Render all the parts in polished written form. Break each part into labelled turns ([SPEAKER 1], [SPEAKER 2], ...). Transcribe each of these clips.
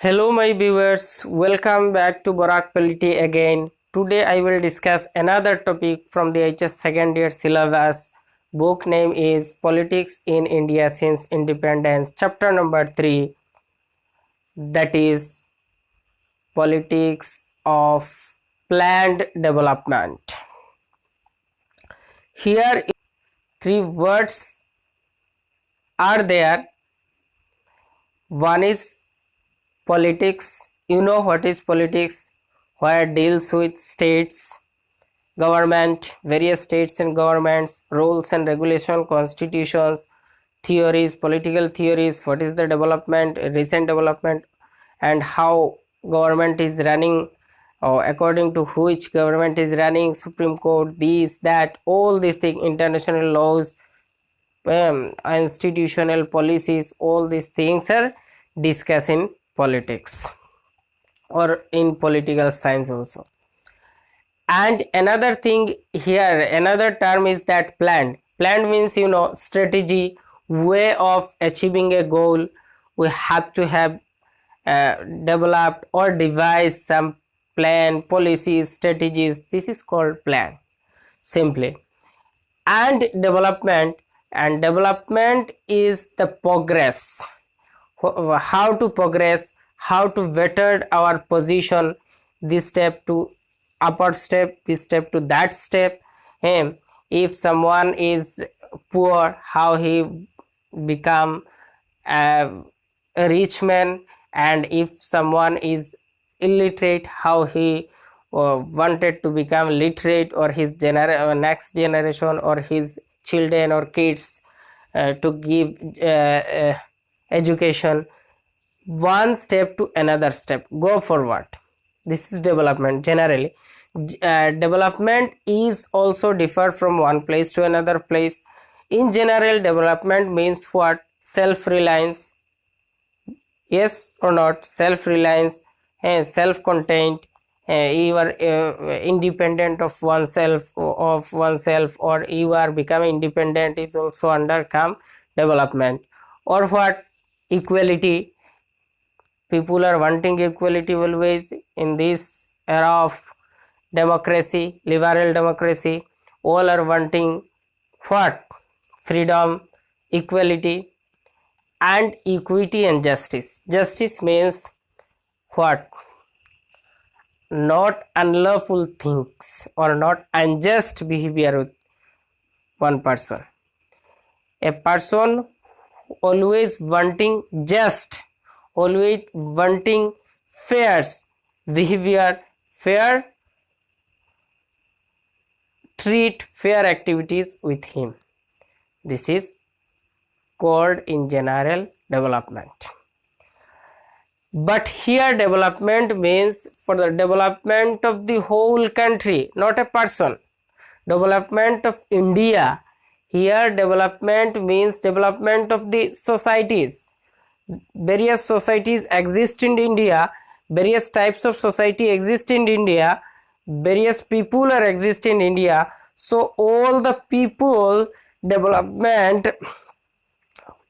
[SPEAKER 1] Hello my viewers, welcome back to Barak Polity again. Today I will discuss another topic from the HS second year syllabus. Book name is Politics in India Since Independence, chapter number 3, that is Politics of Planned Development. Here three words are there. One is politics. You know what is politics, where it deals with states, government, various states and governments, rules and regulation, constitutions, theories, political theories, what is the development, recent development, and how government is running, or according to which government is running, Supreme Court, this, that, all these things, international laws, institutional policies, all these things are discussed in politics or in political science also. And another thing here, another term is that planned means strategy, way of achieving a goal. We have to have developed or devised some plan, policies, strategies. This is called plan simply. And development is the progress, how to progress, how to better our position, this step to upper step, this step to that step. If someone is poor, how he become a rich man, and if someone is illiterate, how he wanted to become literate, or his next generation or his children or kids to give education, one step to another step, go forward. This is development. Generally development is also differ from one place to another place. In general, development means what? Self-reliance. Yes or not? Self-reliance, self-contained, you are independent of oneself, or you are becoming independent is also undercome development. Or what? Equality. People are wanting equality always in this era of democracy, liberal democracy. All are wanting what? Freedom, equality, and equity and justice. Justice means what? Not unlawful things or not unjust behavior with one person. A person always wanting just, always wanting fair behavior, fair treat, fair activities with him. This is called in general development. But here development means for the development of the whole country, not a person. Development of India. Here development means development of the societies. Various societies exist in India, various types of society exist in India, various people are exist in India. So all the people development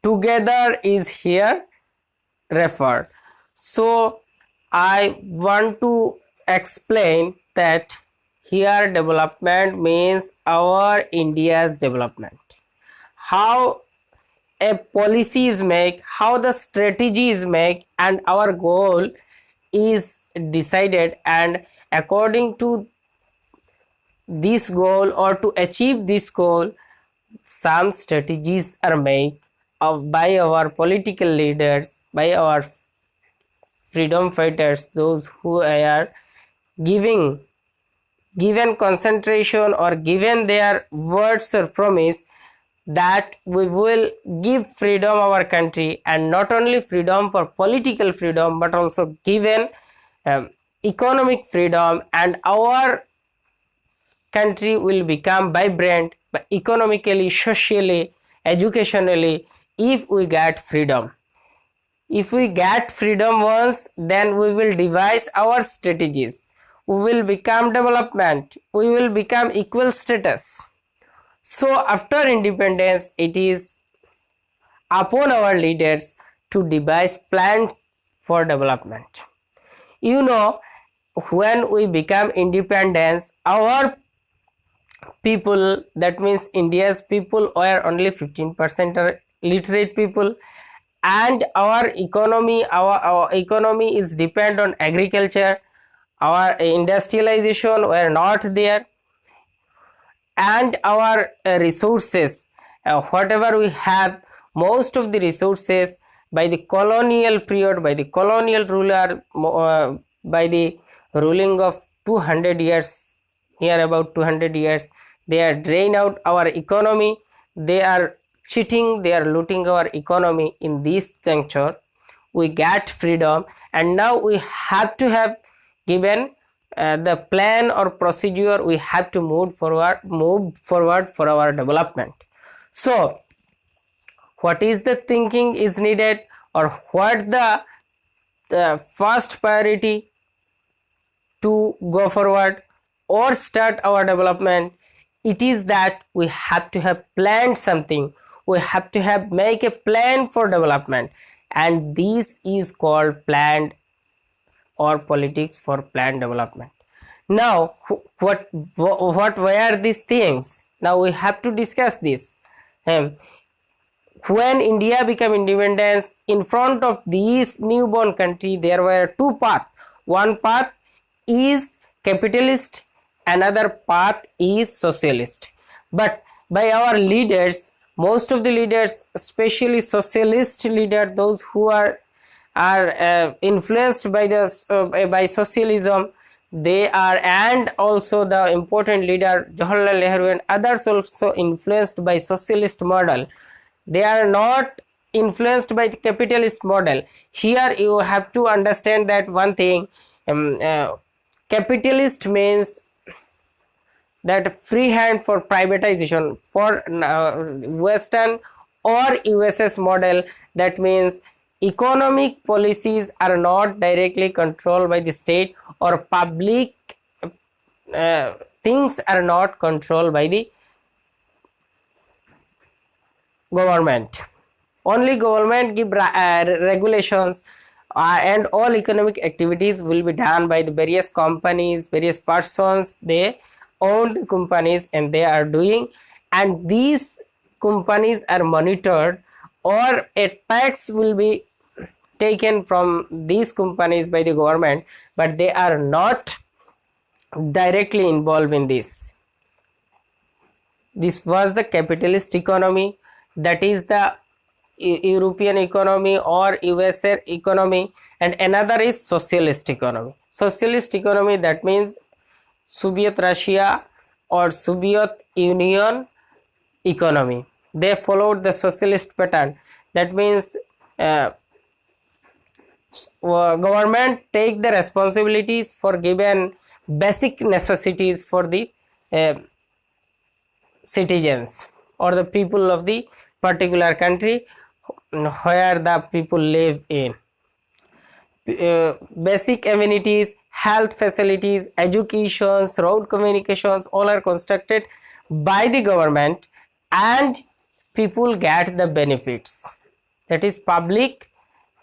[SPEAKER 1] together is here referred. So I want to explain that here development means our India's development. How a policy is made, how the strategy is made, and our goal is decided, and according to this goal or to achieve this goal, some strategies are made by our political leaders, by our freedom fighters, those who are given concentration or given their words or promise that we will give freedom our country, and not only freedom for political freedom but also given economic freedom, and our country will become vibrant economically, socially, educationally if we get freedom. If we get freedom once, then we will devise our strategies, we will become development, we will become equal status. So after independence, it is upon our leaders to devise plans for development. You know, when we become independence, our people, that means India's people, were only 15% are literate people, and our economy is depend on agriculture. Our industrialization were not there, and our resources, whatever we have, most of the resources by the colonial period, by the colonial ruler, by the ruling of 200 years, near about 200 years, they are drain out our economy, they are cheating, they are looting our economy. In this juncture we get freedom, and now we have to have given the plan or procedure, we have to move forward for our development. So what is the thinking is needed, or what the first priority to go forward or start our development? It is that we have to have planned something, we have to have make a plan for development, and this is called planned or politics for planned development. Now what were these things? Now we have to discuss this. When India became independence, in front of this newborn country there were two paths. One path is capitalist, another path is socialist. But by our leaders, most of the leaders, especially socialist leaders, those who are influenced by by socialism, they are, and also the important leader Jawaharlal Nehru and others also influenced by socialist model. They are not influenced by the capitalist model. Here you have to understand that one thing, capitalist means that free hand for privatization for Western or USS model. That means economic policies are not directly controlled by the state, or public things are not controlled by the government. Only government give regulations, and all economic activities will be done by the various companies, various persons. They own the companies and they are doing, and these companies are monitored, or a tax will be taken from these companies by the government, but they are not directly involved in this. This was the capitalist economy, that is the European economy or USA economy, and another is socialist economy. Socialist economy, that means Soviet Russia or Soviet Union economy. They followed the socialist pattern. That means government take the responsibilities for given basic necessities for the citizens or the people of the particular country where the people live in. Basic amenities, health facilities, educations, road communications, all are constructed by the government, and people get the benefits. That is public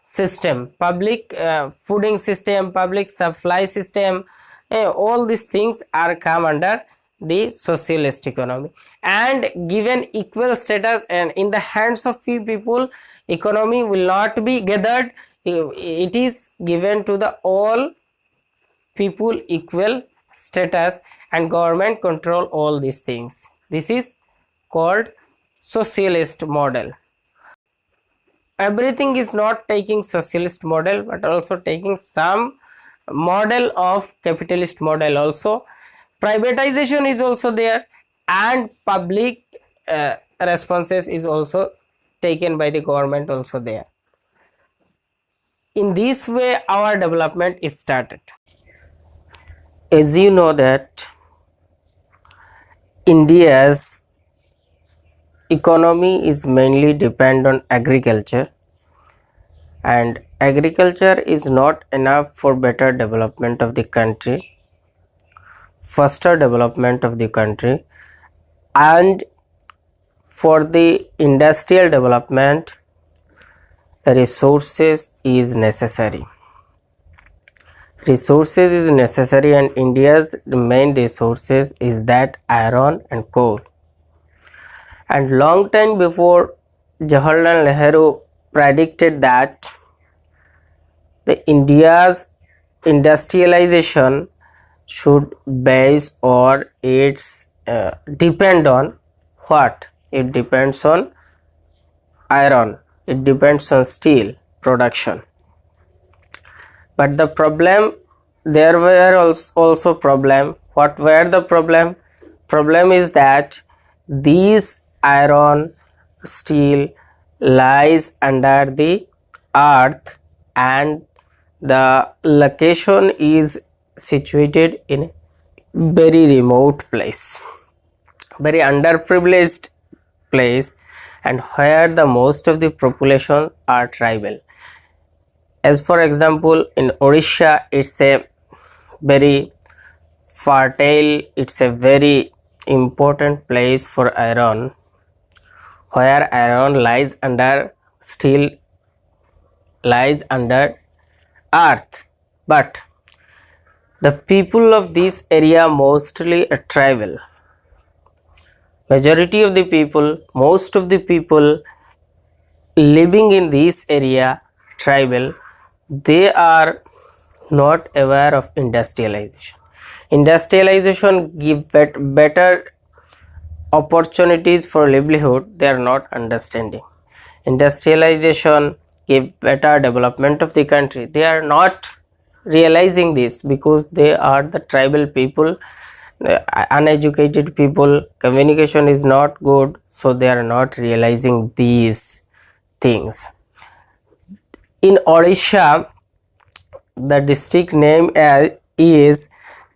[SPEAKER 1] system, public fooding system, public supply system. All these things are come under the socialist economy, and given equal status and in the hands of few people, economy will not be gathered. It is given to the all people equal status, and government control all these things. This is called socialist model. Everything is not taking socialist model, but also taking some model of capitalist model also. Privatization is also there, and public responses is also taken by the government also there. In this way our development is started. As you know that India's economy is mainly depend on agriculture, and agriculture is not enough for better development of the country, faster development of the country, and for the industrial development, resources is necessary. Resources is necessary, and India's main resources is that iron and coal. And long time before, Jawaharlal Nehru predicted that the India's industrialization should base or its depend on what? It depends on iron, it depends on steel production. But the problem, there were also problem. What were the problem? Problem is that these iron, steel lies under the earth, and the location is situated in very remote place, very underprivileged place, and where the most of the population are tribal. As for example, in Odisha, it's a very fertile, it's a very important place for iron, where iron lies under, steel lies under earth. But the people of this area mostly are tribal. Majority of the people, most of the people living in this area tribal, they are not aware of industrialization. Industrialization give better opportunities for livelihood, they are not understanding. Industrialization give better development of the country, they are not realizing this, because they are the tribal people, uneducated people, communication is not good, so they are not realizing these things. In Odisha, the district name is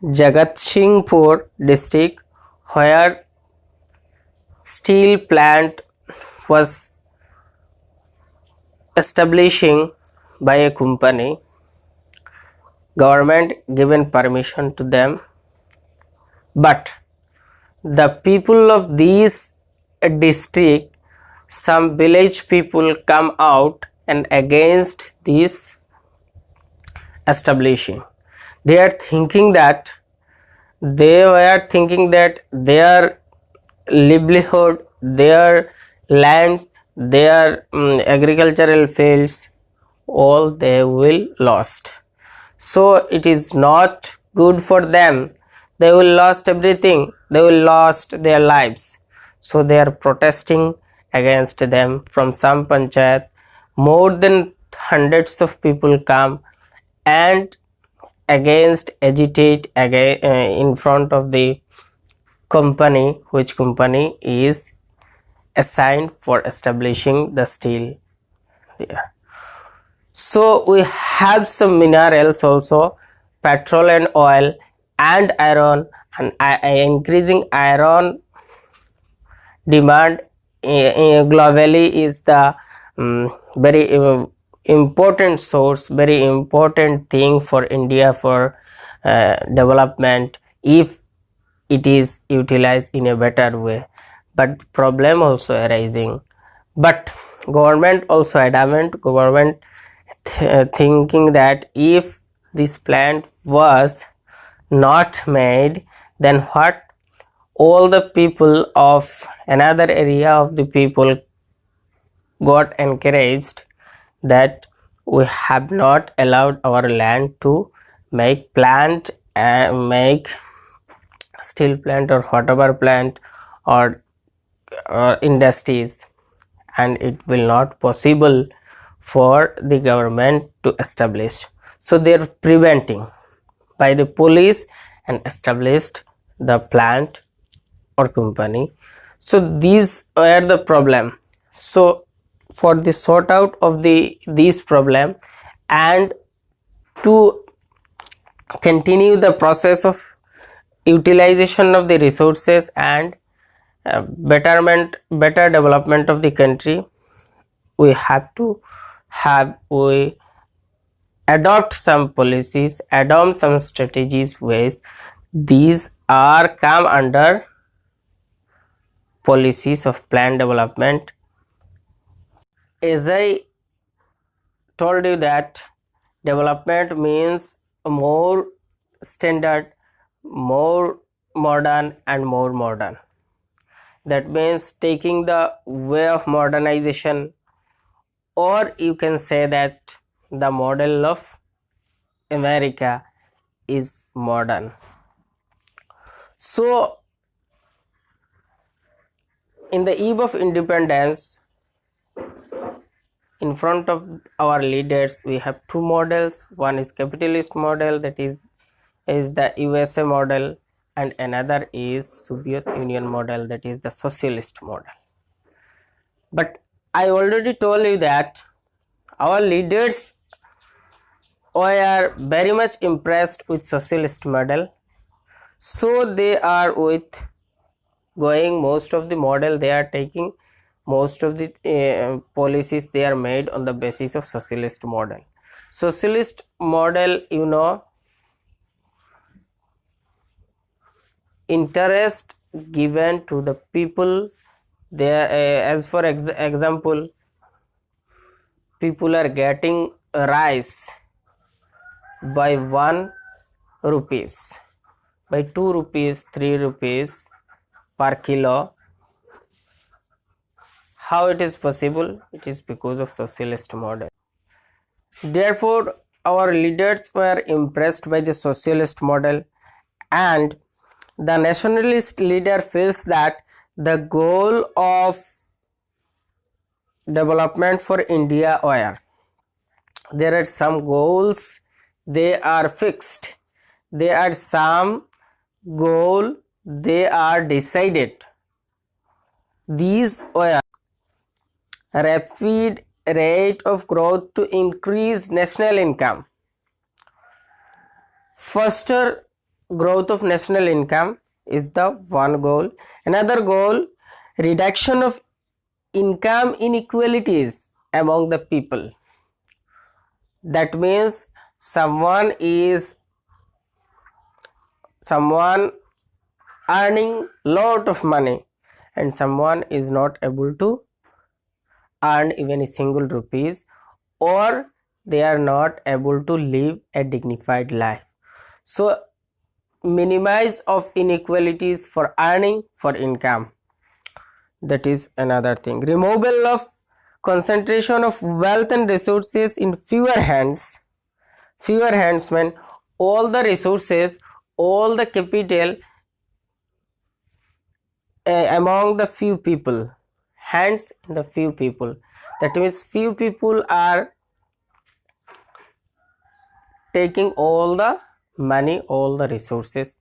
[SPEAKER 1] Jagatsinghpur district, where steel plant was establishing by a company. Government given permission to them, but the people of this district, some village people come out and against this establishing. They were thinking that their livelihood, their lands, their agricultural fields, all they will lost. So it is not good for them, they will lost everything, they will lost their lives. So they are protesting against them. From some panchayat, more than hundreds of people come and agitate again in front of the company, which company is assigned for establishing the steel there. So we have some minerals also, petrol and oil and iron, and increasing iron demand globally is the very important source, very important thing for India for development, if it is utilized in a better way. But problem also arising, but government also adamant, government thinking that if this plant was not made, then what? All the people of another area of the people got encouraged that we have not allowed our land to make plant and make steel plant or whatever plant or industries, and it will not possible for the government to establish. So they are preventing by the police and established the plant or company. So these are the problem. So for the sort out of these problem and to continue the process of utilization of the resources and better development of the country, we have to we adopt some policies, adopt some strategies, ways. These are come under policies of plan development. As I told you that development means more standard, more modern and more modern. That means taking the way of modernization, or you can say that the model of America is modern. So in the eve of independence, in front of our leaders we have two models. One is capitalist model, that is the USA model, and another is Soviet Union model, that is the socialist model. But I already told you that our leaders were very much impressed with socialist model, so they are with going most of the model, they are taking most of the policies they are made on the basis of socialist model. Socialist model, you know, interest given to the people. There as for example, people are getting rice by 1 rupees, by 2 rupees, 3 rupees per kilo. How it is possible? It is because of socialist model. Therefore our leaders were impressed by the socialist model, and the nationalist leader feels that the goal of development for India were, there are some goals, they are fixed, there are some goal they are decided. These were rapid rate of growth to increase national income, faster growth of national income is the one goal. Another goal, reduction of income inequalities among the people. That means someone earning lot of money and someone is not able to earn even a single rupees, or they are not able to live a dignified life. So minimize of inequalities for earning, for income, that is another thing. Removal of concentration of wealth and resources in fewer hands. Fewer hands mean all the resources, all the capital among the few people, hands in the few people. That means few people are taking all the money, all the resources,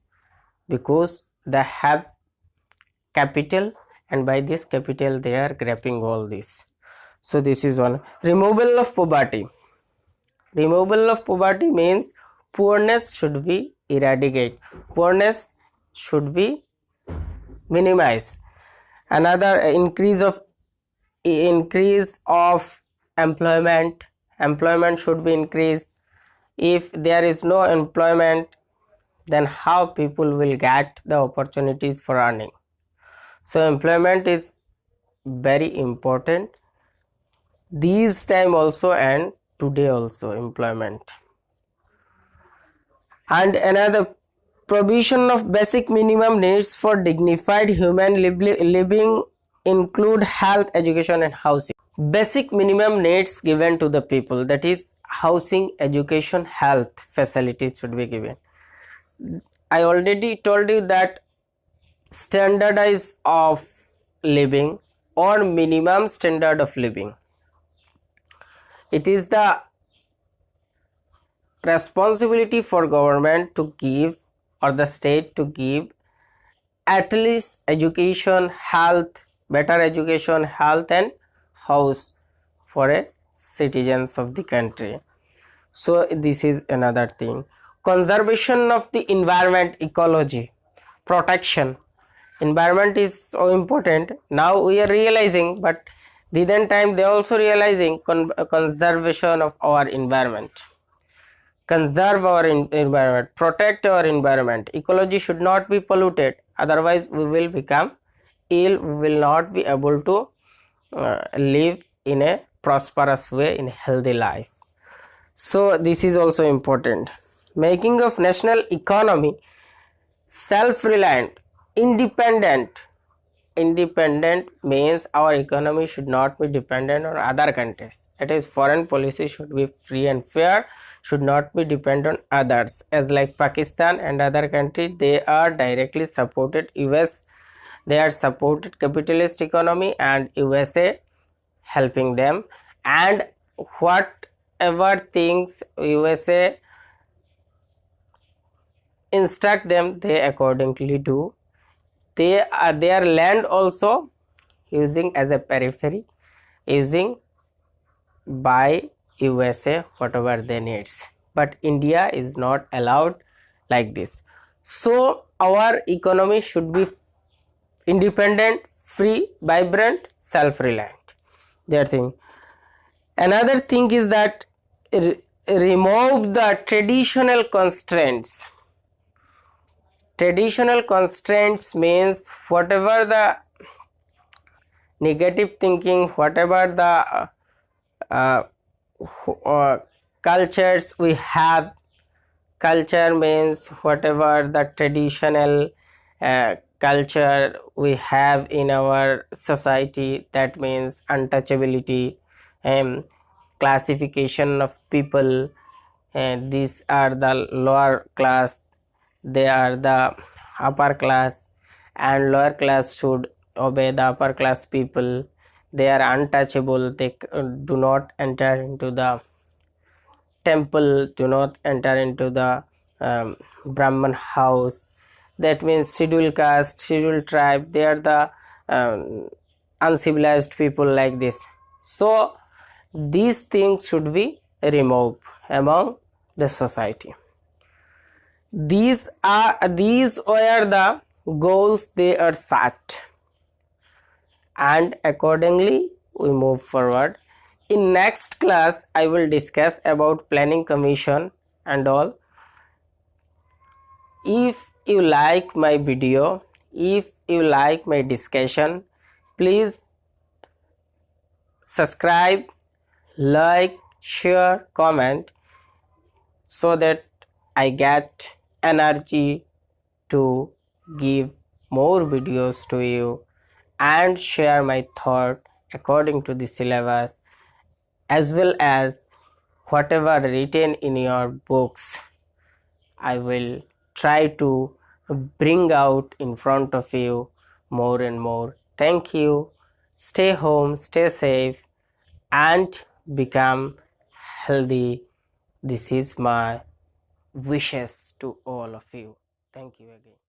[SPEAKER 1] because they have capital, and by this capital they are grabbing all this. So this is one. Removal of poverty. Removal of poverty means poorness should be eradicated, poorness should be minimized. Another, increase of employment. Employment should be increased. If there is no employment, then how people will get the opportunities for earning? So employment is very important these time also and today also, employment. And another, provision of basic minimum needs for dignified human living include health, education and housing. Basic minimum needs given to the people, that is housing, education, health facilities should be given. I already told you that standardize of living or minimum standard of living, it is the responsibility for government to give, or the state to give, at least education, health, better education, health and house for a citizens of the country. So this is another thing. Conservation of the environment, ecology, protection. Environment is so important. Now we are realizing, but then time they also realizing conservation of our environment. Conserve our environment, protect our environment. Ecology should not be polluted, otherwise we will become ill, we will not be able to live in a prosperous way, in a healthy life. So this is also important. Making of national economy self-reliant, independent. Independent means our economy should not be dependent on other countries. It is foreign policy should be free and fair, should not be dependent on others. As like Pakistan and other countries, they are directly supported US, they are supported capitalist economy and USA helping them, and whatever things USA instruct them, they accordingly do. They are their land also using as a periphery, using by USA whatever they needs, but India is not allowed like this. So our economy should be independent, free, vibrant, self-reliant. That thing. Another thing is that remove the traditional constraints. Traditional constraints means whatever the negative thinking, whatever the uh, cultures we have. Culture means whatever the traditional culture we have in our society, that means untouchability and classification of people, and these are the lower class, they are the upper class, and lower class should obey the upper class people. They are untouchable, they do not enter into the temple, do not enter into the Brahman house. That means scheduled caste, scheduled tribe, they are the uncivilized people like this. So these things should be removed among the society. These were the goals they are set, and accordingly we move forward. In next class I will discuss about planning commission and all. If you like my video, if you like my discussion, please subscribe, like, share, comment, so that I get energy to give more videos to you and share my thought according to the syllabus, as well as whatever written in your books. I will try to bring out in front of you more and more. Thank you. Stay home, stay safe, and become healthy. This is my wishes to all of you. Thank you again.